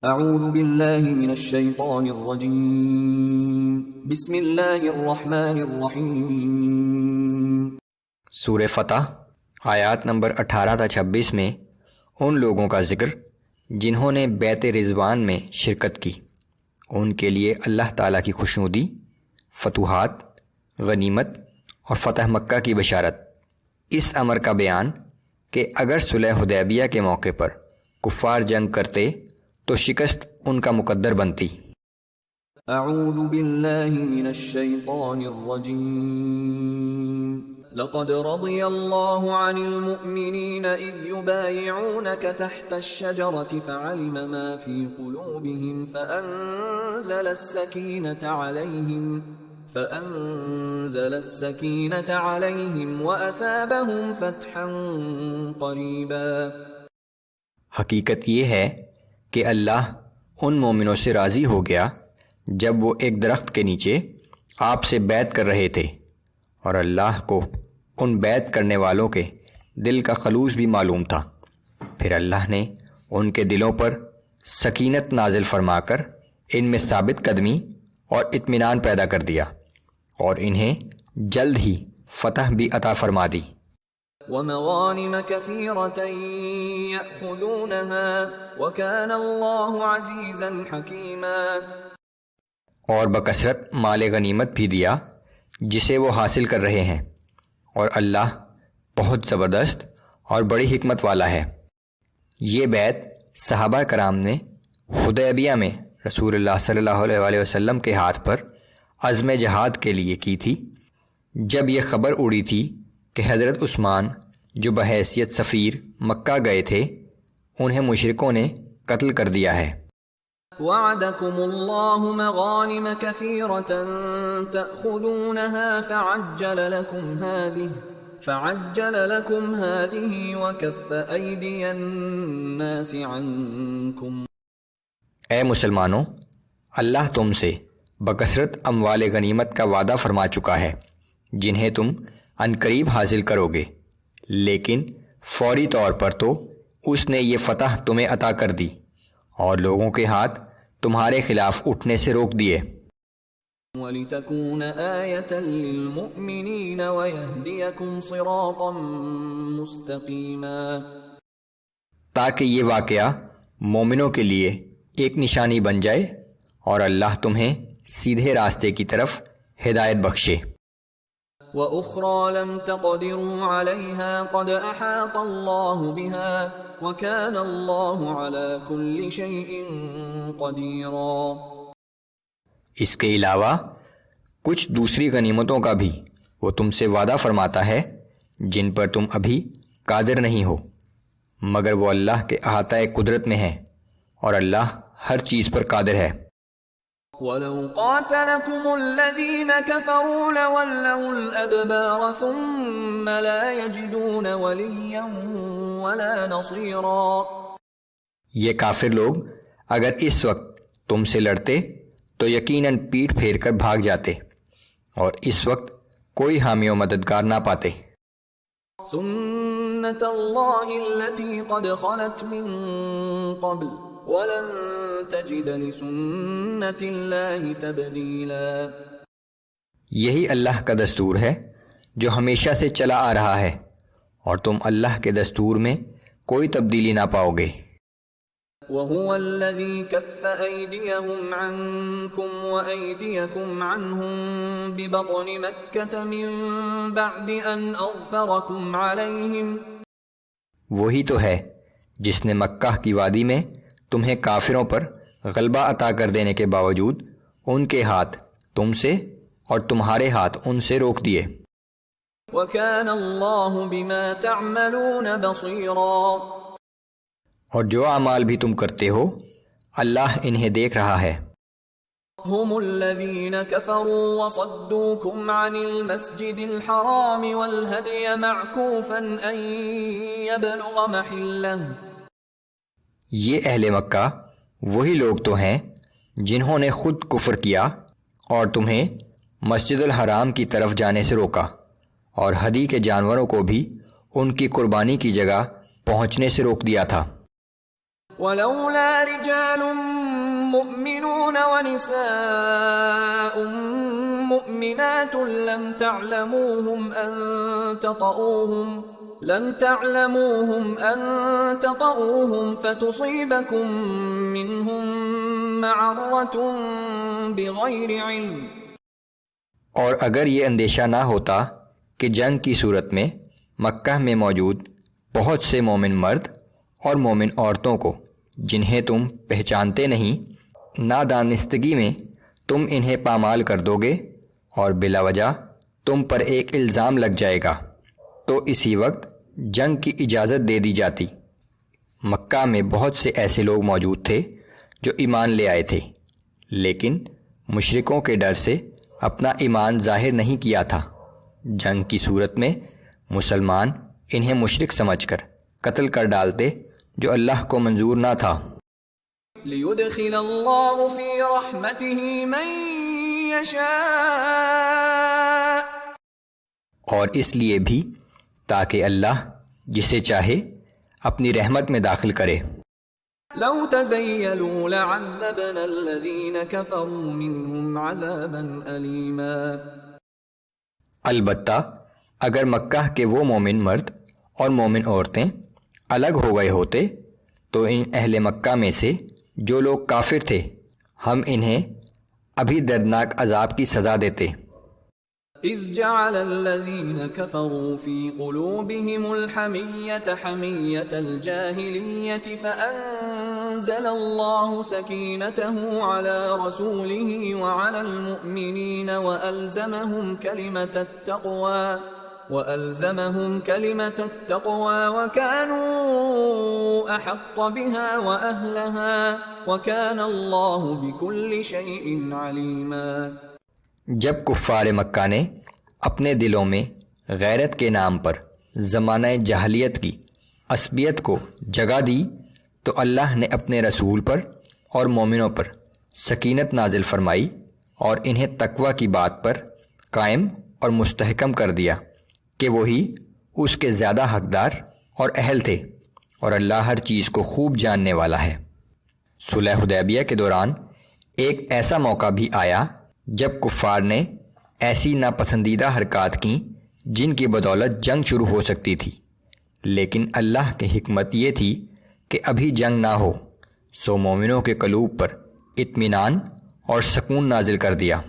اعوذ باللہ من الشیطان الرجیم بسم اللہ الرحمن الرحیم۔ سورہ فتح آیات نمبر 18 تا 26 میں ان لوگوں کا ذکر جنہوں نے بیعت رضوان میں شرکت کی، ان کے لیے اللہ تعالیٰ کی خوشنودی، فتوحات، غنیمت اور فتح مکہ کی بشارت۔ اس امر کا بیان کہ اگر صلح حدیبیہ کے موقع پر کفار جنگ کرتے تو شکست ان کا مقدر بنتی۔ اعوذ باللہ من الشیطان الرجیم۔ لقد رضی اللہ عن المؤمنین اذ یبایعونک تحت الشجرة فعلم ما فی قلوبهم فأنزل السکینة علیہم وأثابهم فتحا قریبا۔ حقیقت یہ ہے کہ اللہ ان مومنوں سے راضی ہو گیا جب وہ ایک درخت کے نیچے آپ سے بیعت کر رہے تھے، اور اللہ کو ان بیعت کرنے والوں کے دل کا خلوص بھی معلوم تھا۔ پھر اللہ نے ان کے دلوں پر سکینت نازل فرما کر ان میں ثابت قدمی اور اطمینان پیدا کر دیا، اور انہیں جلد ہی فتح بھی عطا فرما دی۔ وَمَغَانِمَ كَثِيرَةً يَأْخُذُونَهَا وَكَانَ اللَّهُ عَزِيزًا حَكِيمًا۔ اور بکثرت مال غنیمت بھی دیا جسے وہ حاصل کر رہے ہیں، اور اللہ بہت زبردست اور بڑی حکمت والا ہے۔ یہ بیعت صحابہ کرام نے حدیبیہ میں رسول اللہ صلی اللہ علیہ وسلم کے ہاتھ پر عزم جہاد کے لیے کی تھی، جب یہ خبر اڑی تھی کہ حضرت عثمان جو بحیثیت سفیر مکہ گئے تھے، انہیں مشرکوں نے قتل کر دیا ہے۔ وعدكم الله مغانم كثيرة تأخذونها فعجل لكم هذه وكف أيدي الناس عنكم۔ اے مسلمانوں، اللہ تم سے بکثرت اموال غنیمت کا وعدہ فرما چکا ہے جنہیں تم عنقریب حاصل کرو گے، لیکن فوری طور پر تو اس نے یہ فتح تمہیں عطا کر دی اور لوگوں کے ہاتھ تمہارے خلاف اٹھنے سے روک دیے۔ وَلِتَكُونَ آيَةً لِّلْمُؤْمِنِينَ وَيَهْدِيَكُمْ صِرَاطًا مُسْتَقِيمًا۔ تاکہ یہ واقعہ مومنوں کے لیے ایک نشانی بن جائے اور اللہ تمہیں سیدھے راستے کی طرف ہدایت بخشے۔ وَأُخْرَى لَمْ تَقْدِرُوا عَلَيْهَا قَدْ أَحَاطَ اللَّهُ بِهَا وَكَانَ اللَّهُ عَلَى كُلِّ شَيْءٍ قَدِيرًا۔ اس کے علاوہ کچھ دوسری غنیمتوں کا بھی وہ تم سے وعدہ فرماتا ہے جن پر تم ابھی قادر نہیں ہو، مگر وہ اللہ کے احاطۂ قدرت میں ہے، اور اللہ ہر چیز پر قادر ہے۔ وَلَوْ قَاتَلَكُمُ الَّذِينَ كَفَرُوا لَوَلَّوُا الْأَدْبَارَ ثُمَّ لَا يَجِدُونَ وَلِيًّا وَلَا نَصِيرًا۔ یہ کافر لوگ اگر اس وقت تم سے لڑتے تو یقیناً پیٹھ پھیر کر بھاگ جاتے، اور اس وقت کوئی حامی و مددگار نہ پاتے۔ سُنَّتَ اللَّهِ الَّتِي قَدْ خَلَتْ مِن قَبْلُ وَلَن تَجِدَ لِسُنَّتِ اللَّهِ تَبْدِيلًا۔ یہی اللہ کا دستور ہے جو ہمیشہ سے چلا آ رہا ہے، اور تم اللہ کے دستور میں کوئی تبدیلی نہ پاؤ گے۔ وَهُوَ الَّذِي كَفَّ أَيْدِيَهُمْ عَنكُمْ وَأَيْدِيَكُمْ عَنْهُمْ بِبَطْنِ مَكَّةَ مِن بَعْدِ أَنْ أَظْفَرَكُمْ عَلَيْهِمْ۔ وہی تو ہے جس نے مکہ کی وادی میں تمہیں کافروں پر غلبہ عطا کر دینے کے باوجود ان کے ہاتھ تم سے اور تمہارے ہاتھ ان سے روک دیے۔ وَكَانَ اللَّهُ بِمَا تَعْمَلُونَ بَصِيرًا۔ اور جو اعمال بھی تم کرتے ہو اللہ انہیں دیکھ رہا ہے۔ هم الذين كفروا وصدوكم عن المسجد الحرام والهدي معكوفا أن يبلغ محله۔ یہ اہل مکہ وہی لوگ تو ہیں جنہوں نے خود کفر کیا اور تمہیں مسجد الحرام کی طرف جانے سے روکا، اور ہدی کے جانوروں کو بھی ان کی قربانی کی جگہ پہنچنے سے روک دیا تھا۔ ولولا رجال مؤمنون ونساء مؤمنات لم تعلموهم أن تطؤوهم فتصيبكم منهم معرة بغير علم. اور اگر یہ اندیشہ نہ ہوتا کہ جنگ کی صورت میں مکہ میں موجود بہت سے مومن مرد اور مومن عورتوں کو جنہیں تم پہچانتے نہیں، نادانستگی میں تم انہیں پامال کر دو گے اور بلا وجہ تم پر ایک الزام لگ جائے گا، تو اسی وقت جنگ کی اجازت دے دی جاتی۔ مکہ میں بہت سے ایسے لوگ موجود تھے جو ایمان لے آئے تھے، لیکن مشرکوں کے ڈر سے اپنا ایمان ظاہر نہیں کیا تھا۔ جنگ کی صورت میں مسلمان انہیں مشرک سمجھ کر قتل کر ڈالتے، جو اللہ کو منظور نہ تھا۔ لِيُدْخِلَ اللَّهُ فِي رَحْمَتِهِ مَن يَشَاءُ، اور اس لیے بھی تاکہ اللہ جسے چاہے اپنی رحمت میں داخل کرے۔ لو تزيلوا لعذبنا الذين كفروا منهم عذابا أليما۔ البتہ اگر مکہ کے وہ مومن مرد اور مومن عورتیں الگ ہو گئے ہوتے تو ان اہل مکہ میں سے جو لوگ کافر تھے ہم انہیں ابھی دردناک عذاب کی سزا دیتے۔ اذ جعل الذين كفروا في قلوبهم الحمية حمية الجاهلية فأنزل الله سكينته على رسوله وعلى المؤمنين وألزمهم كلمة التقوى وكانوا أحق بها وأهلها وكان الله بكل شيء عليما۔ جب کفار مکہ نے اپنے دلوں میں غیرت کے نام پر زمانہ جاہلیت کی عصبیت کو جگہ دی تو اللہ نے اپنے رسول پر اور مومنوں پر سکینت نازل فرمائی اور انہیں تقوی کی بات پر قائم اور مستحکم کر دیا کہ وہی اس کے زیادہ حقدار اور اہل تھے، اور اللہ ہر چیز کو خوب جاننے والا ہے۔ صلح حدیبیہ کے دوران ایک ایسا موقع بھی آیا جب کفار نے ایسی ناپسندیدہ حرکات کیں جن کی بدولت جنگ شروع ہو سکتی تھی، لیکن اللہ کی حکمت یہ تھی کہ ابھی جنگ نہ ہو، سو مومنوں کے قلوب پر اطمینان اور سکون نازل کر دیا۔